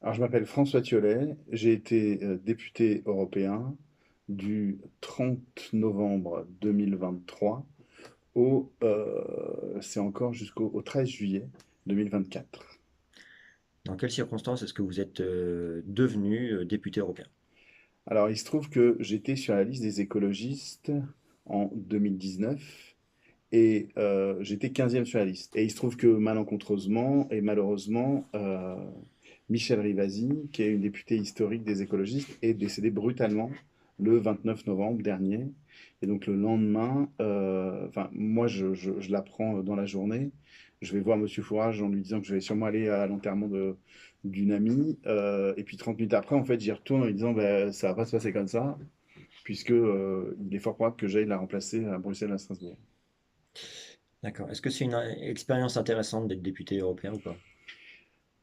Alors, je m'appelle François Thiollet, j'ai été député européen du 30 novembre 2023 c'est encore jusqu'au 13 juillet 2024. Dans quelles circonstances est-ce que vous êtes devenu député européen? Alors, il se trouve que j'étais sur la liste des écologistes en 2019 et j'étais 15e sur la liste. Et il se trouve que malencontreusement et malheureusement, Michel Rivasi, qui est une députée historique des écologistes, est décédée brutalement le 29 novembre dernier. Et donc le lendemain, enfin moi je l'apprends dans la journée. Je vais voir Monsieur Fourage en lui disant que je vais sûrement aller à l'enterrement d'une amie. Et puis 30 minutes après, en fait, j'y retourne en lui disant ben, ça va pas se passer comme ça, puisque il est fort probable que j'aille la remplacer à Bruxelles, à Strasbourg. D'accord. Est-ce que c'est une expérience intéressante d'être député européen ou pas?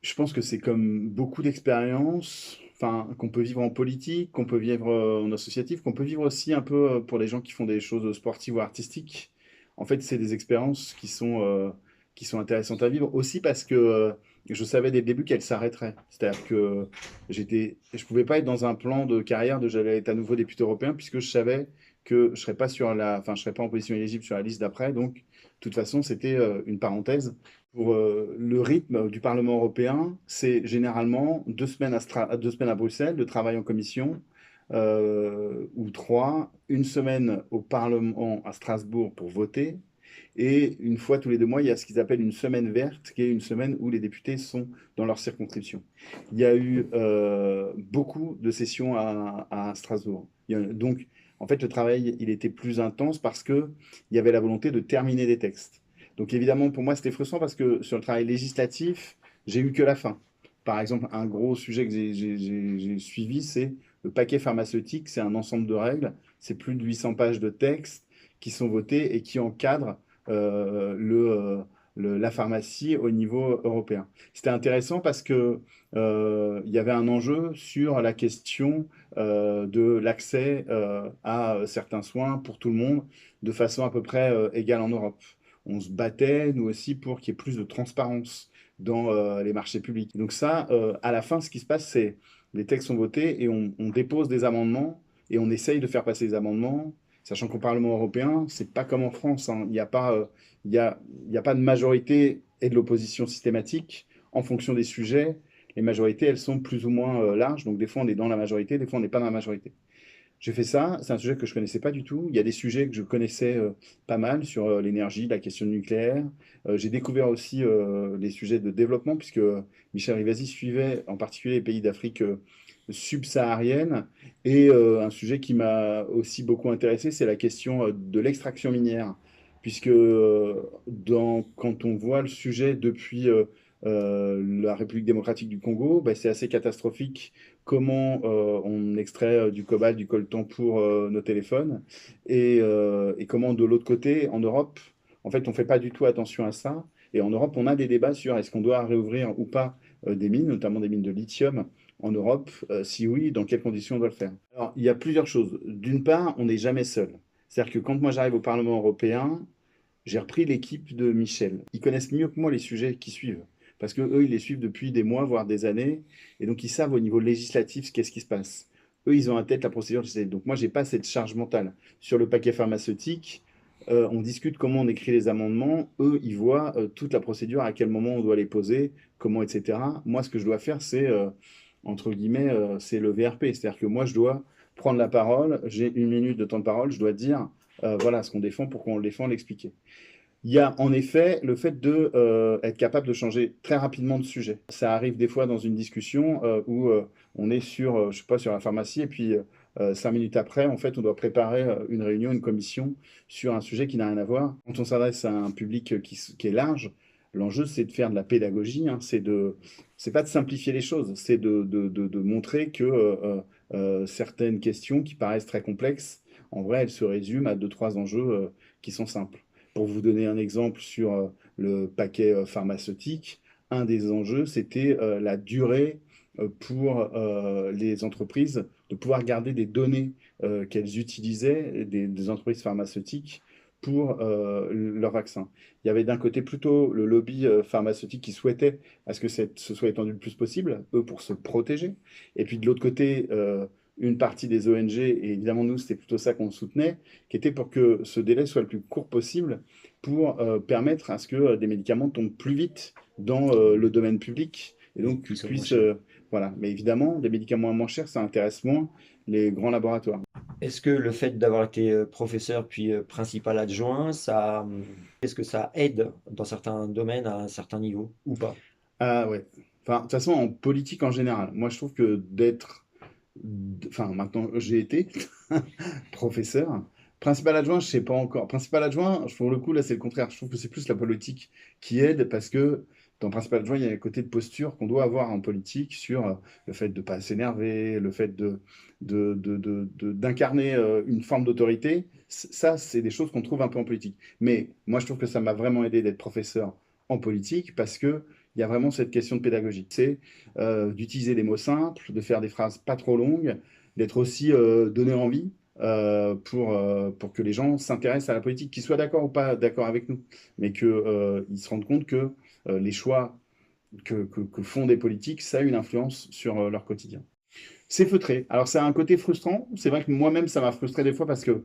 Je pense que c'est comme beaucoup d'expériences, enfin, qu'on peut vivre en politique, qu'on peut vivre en associatif, qu'on peut vivre aussi un peu pour les gens qui font des choses sportives ou artistiques. En fait, c'est des expériences qui sont intéressantes à vivre aussi parce que je savais dès le début qu'elles s'arrêteraient. C'est-à-dire que je pouvais pas être dans un plan de carrière de j'allais être à nouveau député européen puisque je savais que je serais pas en position éligible sur la liste d'après. Donc, de toute façon, c'était une parenthèse. Pour le rythme du Parlement européen, c'est généralement 2 semaines 2 semaines à Bruxelles de travail en commission, ou trois, une semaine au Parlement à Strasbourg pour voter, et une fois tous les 2 mois, il y a ce qu'ils appellent une semaine verte, qui est une semaine où les députés sont dans leur circonscription. Il y a eu beaucoup de sessions à Strasbourg. Donc, en fait, le travail, il était plus intense parce que il y avait la volonté de terminer des textes. Donc, évidemment, pour moi, c'était frustrant parce que sur le travail législatif, j'ai eu que la fin. Par exemple, un gros sujet que j'ai suivi, c'est le paquet pharmaceutique. C'est un ensemble de règles. C'est plus de 800 pages de textes qui sont votées et qui encadrent euh, le, euh, la pharmacie au niveau européen. C'était intéressant parce que il y avait un enjeu sur la question de l'accès à certains soins pour tout le monde de façon à peu près égale en Europe. On se battait, nous aussi, pour qu'il y ait plus de transparence dans les marchés publics. Donc ça, à la fin, ce qui se passe, c'est les textes sont votés et on dépose des amendements et on essaye de faire passer les amendements. Sachant qu'au Parlement européen, c'est pas comme en France, hein. Il y a pas de majorité et de l'opposition systématique en fonction des sujets. Les majorités, elles sont plus ou moins larges. Donc des fois, on est dans la majorité, des fois, on n'est pas dans la majorité. J'ai fait ça. C'est un sujet que je connaissais pas du tout. Il y a des sujets que je connaissais pas mal sur l'énergie, la question nucléaire. J'ai découvert aussi les sujets de développement puisque Michel Rivasi suivait en particulier les pays d'Afrique subsaharienne. Et un sujet qui m'a aussi beaucoup intéressé, c'est la question de l'extraction minière. Puisque quand on voit le sujet depuis la République démocratique du Congo, bah, c'est assez catastrophique comment on extrait du cobalt, du coltan pour nos téléphones, et comment de l'autre côté, en Europe, en fait, on fait pas du tout attention à ça. Et en Europe, on a des débats sur est-ce qu'on doit réouvrir ou pas des mines, notamment des mines de lithium en Europe. Si oui, dans quelles conditions on doit le faire? Alors, il y a plusieurs choses. D'une part, on n'est jamais seul. C'est-à-dire que quand moi j'arrive au Parlement européen, j'ai repris l'équipe de Michel. Ils connaissent mieux que moi les sujets qui suivent. Parce que eux, ils les suivent depuis des mois, voire des années. Et donc, ils savent au niveau législatif qu'est-ce qui se passe. Eux, ils ont en tête la procédure législative. Donc, moi, j'ai pas cette charge mentale. Sur le paquet pharmaceutique, on discute comment on écrit les amendements. Eux, ils voient toute la procédure, à quel moment on doit les poser, comment, etc. Moi, ce que je dois faire, c'est, entre guillemets, c'est le VRP. C'est-à-dire que moi, je dois prendre la parole. J'ai 1 minute de temps de parole. Je dois dire, voilà ce qu'on défend, pourquoi on le défend, l'expliquer. Il y a en effet le fait de être capable de changer très rapidement de sujet. Ça arrive des fois dans une discussion où on est sur, je sais pas, sur la pharmacie et puis 5 minutes après, en fait, on doit préparer une réunion, une commission sur un sujet qui n'a rien à voir. Quand on s'adresse à un public qui est large, l'enjeu c'est de faire de la pédagogie, hein, c'est pas de simplifier les choses, c'est de montrer que certaines questions qui paraissent très complexes, en vrai, elles se résument à deux, trois enjeux qui sont simples. Pour vous donner un exemple sur le paquet pharmaceutique, un des enjeux, c'était la durée pour les entreprises de pouvoir garder des données qu'elles utilisaient, des entreprises pharmaceutiques, pour leur vaccin. Il y avait d'un côté plutôt le lobby pharmaceutique qui souhaitait à ce que ce soit étendu le plus possible, eux pour se protéger. Et puis de l'autre côté, une partie des ONG, et évidemment nous, c'était plutôt ça qu'on soutenait, qui était pour que ce délai soit le plus court possible pour permettre à ce que des médicaments tombent plus vite dans le domaine public et Oui, donc qui sont moins puissent... chers. voilà. Mais évidemment, des médicaments moins chers, ça intéresse moins les grands laboratoires. Est-ce que le fait d'avoir été professeur puis principal adjoint, est-ce que ça aide dans certains domaines à un certain niveau ou pas? Ah ouais. Enfin, de toute façon, en politique en général, moi je trouve que enfin maintenant j'ai été professeur. Principal adjoint, je sais pas encore. Principal adjoint, pour le coup, là c'est le contraire. Je trouve que c'est plus la politique qui aide parce que dans principal adjoint, il y a un côté de posture qu'on doit avoir en politique sur le fait de ne pas s'énerver, le fait d'incarner une forme d'autorité. Ça, c'est des choses qu'on trouve un peu en politique. Mais moi, je trouve que ça m'a vraiment aidé d'être professeur en politique parce que il y a vraiment cette question de pédagogie. C'est d'utiliser des mots simples, de faire des phrases pas trop longues, d'être aussi donné envie pour que les gens s'intéressent à la politique, qu'ils soient d'accord ou pas d'accord avec nous, mais qu'ils se rendent compte que les choix que font des politiques, ça a une influence sur leur quotidien. C'est feutré. Alors, ça a un côté frustrant. C'est vrai que moi-même, ça m'a frustré des fois parce que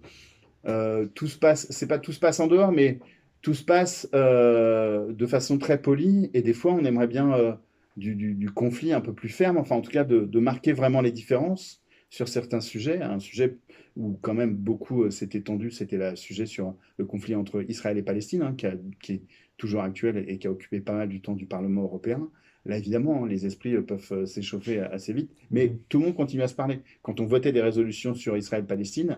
tout se passe, c'est pas tout se passe en dehors, mais tout se passe de façon très polie. Et des fois, on aimerait bien du conflit un peu plus ferme, enfin, en tout cas, de marquer vraiment les différences sur certains sujets. Un sujet où, quand même, beaucoup s'est étendu, c'était le sujet sur le conflit entre Israël et Palestine, hein, qui est toujours actuel et qui a occupé pas mal du temps du Parlement européen. Là, évidemment, hein, les esprits peuvent s'échauffer assez vite, mais Mhm. tout le monde continue à se parler. Quand on votait des résolutions sur Israël-Palestine,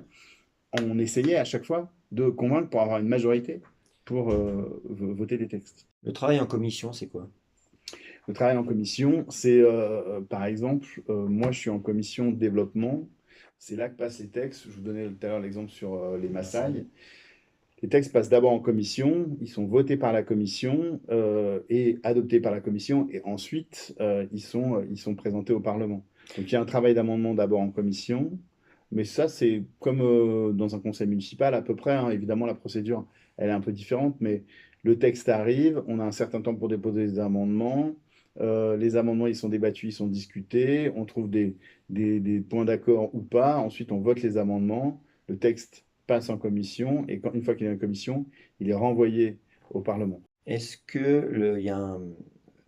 on essayait à chaque fois de convaincre pour avoir une majorité pour voter des textes. Le travail en commission, c'est quoi? Le travail en commission, c'est par exemple, moi je suis en commission de développement, c'est là que passent les textes. Je vous donnais tout à l'heure l'exemple sur les Maasai. Les textes passent d'abord en commission, ils sont votés par la commission et adoptés par la commission, et ensuite ils sont présentés au Parlement. Donc il y a un travail d'amendement d'abord en commission, mais ça c'est comme dans un conseil municipal à peu près, hein. Évidemment la procédure elle est un peu différente, mais le texte arrive, on a un certain temps pour déposer des amendements. Les amendements ils sont débattus, ils sont discutés, on trouve des points d'accord ou pas, ensuite on vote les amendements, le texte passe en commission et une fois qu'il est en commission, il est renvoyé au Parlement. Est-ce que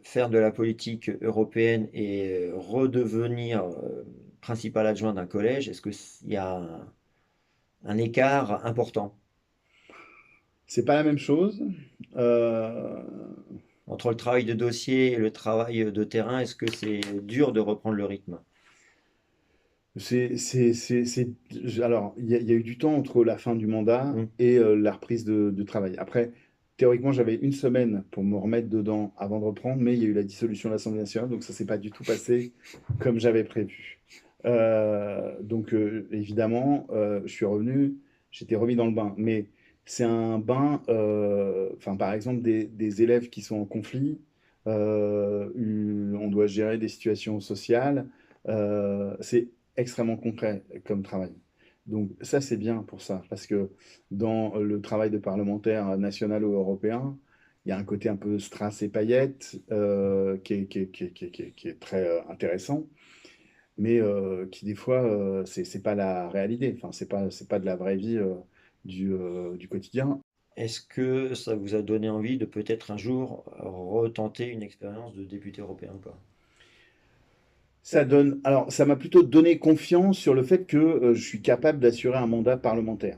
faire de la politique européenne et redevenir principal adjoint d'un collège, est-ce qu'il y a un écart important C'est pas la même chose. Euh, entre le travail de dossier et le travail de terrain? Est-ce que c'est dur de reprendre le rythme? Alors, il y a eu du temps entre la fin du mandat Hmm. et la reprise de travail. Après, théoriquement, j'avais une semaine pour me remettre dedans avant de reprendre, mais il y a eu la dissolution de l'Assemblée nationale, donc ça s'est pas du tout passé comme j'avais prévu. Donc, évidemment, je suis revenu, j'étais remis dans le bain. Mais c'est un bain, enfin, par exemple, des élèves qui sont en conflit, on doit gérer des situations sociales. C'est extrêmement concret comme travail. Donc ça, c'est bien pour ça, parce que dans le travail de parlementaire national ou européen, il y a un côté un peu strass et paillettes qui est très intéressant, mais qui des fois, c'est pas la réalité. Enfin, c'est pas de la vraie vie du quotidien. Est-ce que ça vous a donné envie de peut-être un jour retenter une expérience de député européen ou pas? Alors, ça m'a plutôt donné confiance sur le fait que je suis capable d'assurer un mandat parlementaire.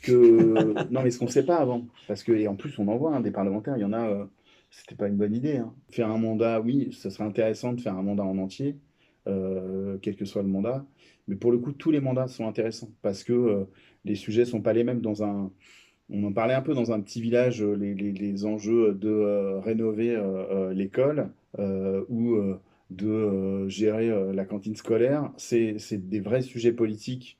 Non, mais ce qu'on ne sait pas avant. Parce que, et en plus, on en voit hein, des parlementaires, il y en a, c'était pas une bonne idée, hein. Faire un mandat, oui, ça serait intéressant de faire un mandat en entier, quel que soit le mandat. Mais pour le coup, tous les mandats sont intéressants parce que les sujets sont pas les mêmes on en parlait un peu dans un petit village, les enjeux de rénover l'école ou de gérer la cantine scolaire, c'est des vrais sujets politiques.